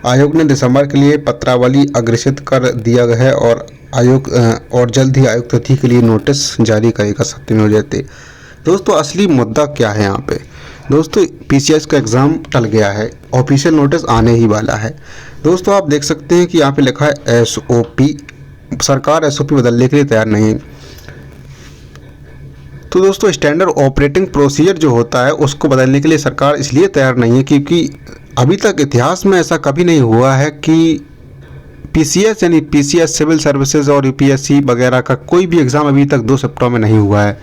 आयोग ने दिसंबर के लिए पत्रावली अग्रेसित कर दिया है और जल्द ही आयोग तिथि के लिए नोटिस जारी करेगा 7वें बजे। दोस्तों असली मुद्दा क्या है यहाँ पे? दोस्तों पीसीएस का एग्ज़ाम टल गया है, ऑफिशियल नोटिस आने ही वाला है। दोस्तों आप देख सकते हैं कि यहाँ पे लिखा है एसओपी, सरकार एसओपी बदलने के लिए तैयार नहीं। तो दोस्तों स्टैंडर्ड ऑपरेटिंग प्रोसीजर जो होता है उसको बदलने के लिए सरकार इसलिए तैयार नहीं है क्योंकि अभी तक इतिहास में ऐसा कभी नहीं हुआ है कि पीसीएस यानी पीसीएस सिविल सर्विसेज और यूपीएससी वगैरह का कोई भी एग्ज़ाम अभी तक 2 शिफ्टों में नहीं हुआ है।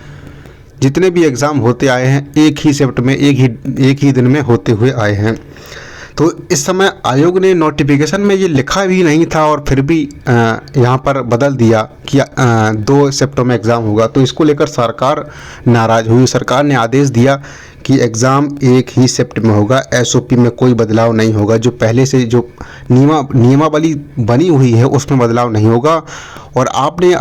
जितने भी एग्ज़ाम होते आए हैं एक ही शिफ्ट में एक ही दिन में होते हुए आए हैं। तो इस समय आयोग ने नोटिफिकेशन में ये लिखा भी नहीं था और फिर भी यहाँ पर बदल दिया कि 2 शिफ्टों में एग्ज़ाम होगा। तो इसको लेकर सरकार नाराज़ हुई। सरकार ने आदेश दिया कि एग्ज़ाम एक ही शिफ्ट में होगा, एसओपी में कोई बदलाव नहीं होगा। जो पहले से जो नियमावली बनी हुई है उसमें बदलाव नहीं होगा। और आपने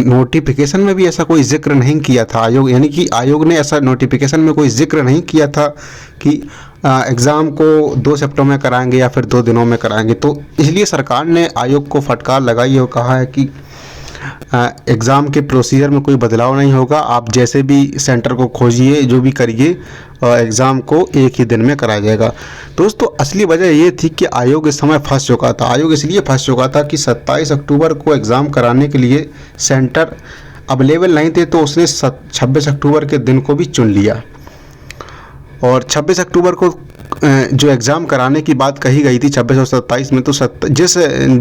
नोटिफिकेशन में भी ऐसा कोई जिक्र नहीं किया था आयोग, यानी कि आयोग ने ऐसा नोटिफिकेशन में कोई जिक्र नहीं किया था कि एग्ज़ाम को 2 शिफ्टों में कराएंगे या फिर 2 दिनों में कराएंगे। तो इसलिए सरकार ने आयोग को फटकार लगाई और कहा है कि एग्ज़ाम के प्रोसीजर में कोई बदलाव नहीं होगा। आप जैसे भी सेंटर को खोजिए, जो भी करिए, एग्ज़ाम को एक ही दिन में कराया जाएगा। दोस्तों असली वजह ये थी कि आयोग इस समय फंस चुका था। आयोग इसलिए फंस चुका था कि 27 अक्टूबर को एग्ज़ाम कराने के लिए सेंटर अवेलेबल नहीं थे, तो उसने 26 अक्टूबर के दिन को भी चुन लिया। और 26 अक्टूबर को जो एग्ज़ाम कराने की बात कही गई थी 26 और 27 में, तो जिस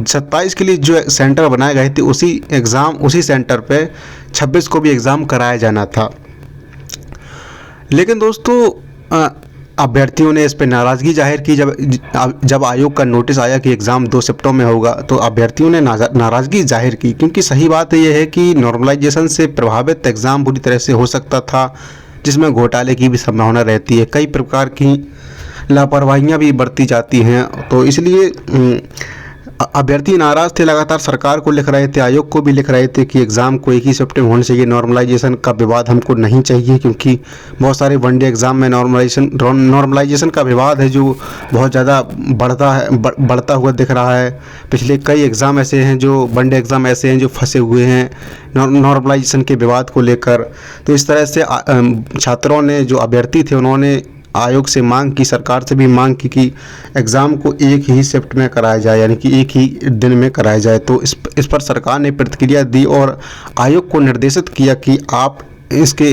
27 के लिए जो सेंटर बनाए गए थे उसी सेंटर पे 26 को भी एग्ज़ाम कराया जाना था। लेकिन दोस्तों अभ्यर्थियों ने इस पर नाराज़गी जाहिर की। जब आयोग का नोटिस आया कि एग्ज़ाम 2 शिफ्टों में होगा तो अभ्यर्थियों ने नाराज़गी जाहिर की, क्योंकि सही बात यह है कि नॉर्मलाइजेशन से प्रभावित एग्ज़ाम बुरी तरह से हो सकता था, जिसमें घोटाले की भी संभावना रहती है। कई प्रकार की लापरवाहियाँ भी बरती जाती हैं। तो इसलिए अभ्यर्थी नाराज़ थे, लगातार सरकार को लिख रहे थे, आयोग को भी लिख रहे थे कि एग्ज़ाम को एक ही शिफ्ट में होना चाहिए। नॉर्मलाइजेशन का विवाद हमको नहीं चाहिए, क्योंकि बहुत सारे वनडे एग्ज़ाम में नॉर्मलाइजेशन का विवाद है जो बहुत ज़्यादा बढ़ता हुआ दिख रहा है। पिछले कई एग्ज़ाम ऐसे हैं, जो वनडे एग्ज़ाम ऐसे हैं जो फंसे हुए हैं नॉर्मलाइजेशन के विवाद को लेकर। तो इस तरह से छात्रों ने, जो अभ्यर्थी थे, उन्होंने आयोग से मांग की, सरकार से भी मांग की कि एग्ज़ाम को एक ही शिफ्ट में कराया जाए, यानी कि एक ही दिन में कराया जाए। तो इस पर सरकार ने प्रतिक्रिया दी और आयोग को निर्देशित किया कि आप इसके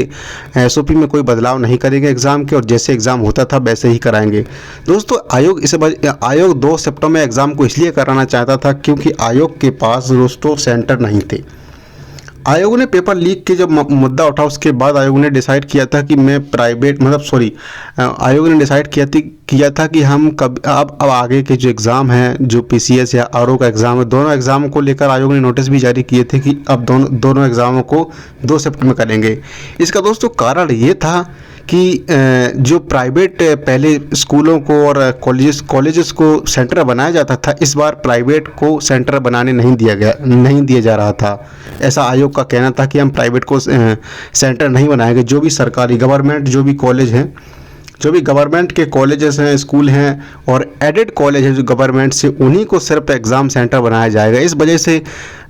एसओपी में कोई बदलाव नहीं करेंगे एग्ज़ाम के, और जैसे एग्ज़ाम होता था वैसे ही कराएंगे। दोस्तों आयोग 2 शिफ्टों में एग्ज़ाम को इसलिए कराना चाहता था क्योंकि आयोग के पास दोस्तों सेंटर नहीं थे। आयोग ने पेपर लीक के जब मुद्दा उठा उसके बाद आयोग ने डिसाइड किया था कि आयोग ने डिसाइड किया था कि हम अब आगे के जो एग्ज़ाम हैं, जो पीसीएस या आरओ का एग्ज़ाम है, दोनों एग्ज़ाम को लेकर आयोग ने नोटिस भी जारी किए थे कि अब दोनों एग्ज़ामों को 2 शिफ्ट में करेंगे। इसका दोस्तों कारण ये था कि जो प्राइवेट पहले स्कूलों को और कॉलेजेस को सेंटर बनाया जाता था, इस बार प्राइवेट को सेंटर बनाने नहीं दिया जा रहा था। ऐसा आयोग का कहना था कि हम प्राइवेट को सेंटर नहीं बनाएंगे। जो भी सरकारी जो भी कॉलेज हैं, जो भी गवर्नमेंट के कॉलेजेस हैं, स्कूल हैं और एडेड कॉलेज है जो गवर्नमेंट से, उन्हीं को सिर्फ एग्ज़ाम सेंटर बनाया जाएगा। इस वजह से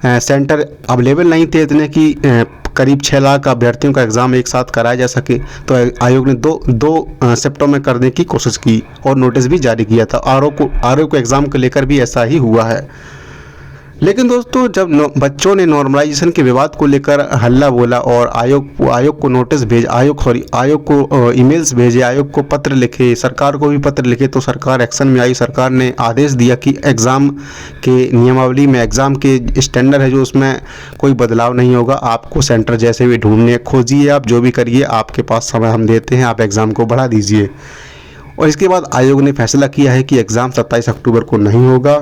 सेंटर अवेलेबल नहीं थे इतने कि करीब 6 लाख अभ्यर्थियों का एग्ज़ाम एक साथ कराया जा सके। तो आयोग ने दो शिफ्टों में करने की कोशिश की और नोटिस भी जारी किया था। आरओ को एग्ज़ाम को लेकर भी ऐसा ही हुआ है। लेकिन दोस्तों जब बच्चों ने नॉर्मलाइजेशन के विवाद को लेकर हल्ला बोला और आयोग को नोटिस आयोग को ईमेल्स भेजे, आयोग को पत्र लिखे, सरकार को भी पत्र लिखे, तो सरकार एक्शन में आई। सरकार ने आदेश दिया कि एग्ज़ाम के नियमावली में, एग्ज़ाम के स्टैंडर्ड है जो, उसमें कोई बदलाव नहीं होगा। आपको सेंटर जैसे भी ढूंढने खोजिए, आप जो भी करिए, आपके पास समय हम देते हैं, आप एग्ज़ाम को बढ़ा दीजिए। और इसके बाद आयोग ने फैसला किया है कि एग्ज़ाम 27 अक्टूबर को नहीं होगा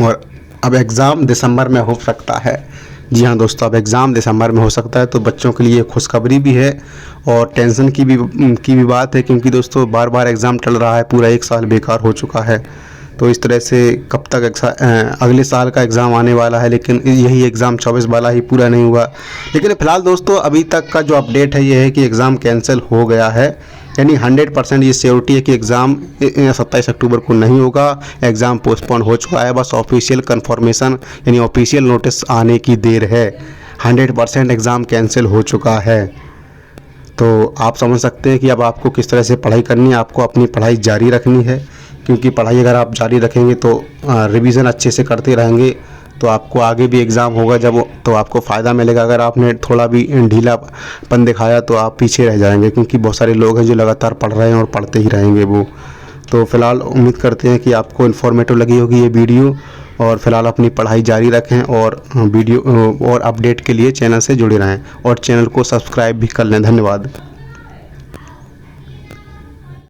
और अब एग्ज़ाम दिसंबर में हो सकता है। जी हाँ दोस्तों, अब एग्ज़ाम दिसंबर में हो सकता है। तो बच्चों के लिए खुशखबरी भी है और टेंशन की भी बात है, क्योंकि दोस्तों बार बार एग्ज़ाम टल रहा है, पूरा 1 साल बेकार हो चुका है। तो इस तरह से कब तक अगले साल का एग्ज़ाम आने वाला है, लेकिन यही एग्ज़ाम 24 वाला ही पूरा नहीं हुआ। लेकिन फ़िलहाल दोस्तों अभी तक का जो अपडेट है ये है कि एग्ज़ाम कैंसिल हो गया है, यानी 100% ये श्योरिटी है कि एग्ज़ाम 27 अक्टूबर को नहीं होगा, एग्ज़ाम पोस्टपोन हो चुका है, बस ऑफिशियल कंफर्मेशन यानी ऑफिशियल नोटिस आने की देर है। 100% एग्ज़ाम कैंसिल हो चुका है। तो आप समझ सकते हैं कि अब आपको किस तरह से पढ़ाई करनी है। आपको अपनी पढ़ाई जारी रखनी है, क्योंकि पढ़ाई अगर आप जारी रखेंगे तो रिवीजन अच्छे से करते रहेंगे तो आपको आगे भी एग्ज़ाम होगा जब, तो आपको फ़ायदा मिलेगा। अगर आपने थोड़ा भी ढीलापन दिखाया तो आप पीछे रह जाएंगे, क्योंकि बहुत सारे लोग हैं जो लगातार पढ़ रहे हैं और पढ़ते ही रहेंगे वो। तो फ़िलहाल उम्मीद करते हैं कि आपको इन्फॉर्मेटिव लगी होगी ये वीडियो, और फ़िलहाल अपनी पढ़ाई जारी रखें और वीडियो और अपडेट के लिए चैनल से जुड़े रहें और चैनल को सब्सक्राइब भी कर लें। धन्यवाद।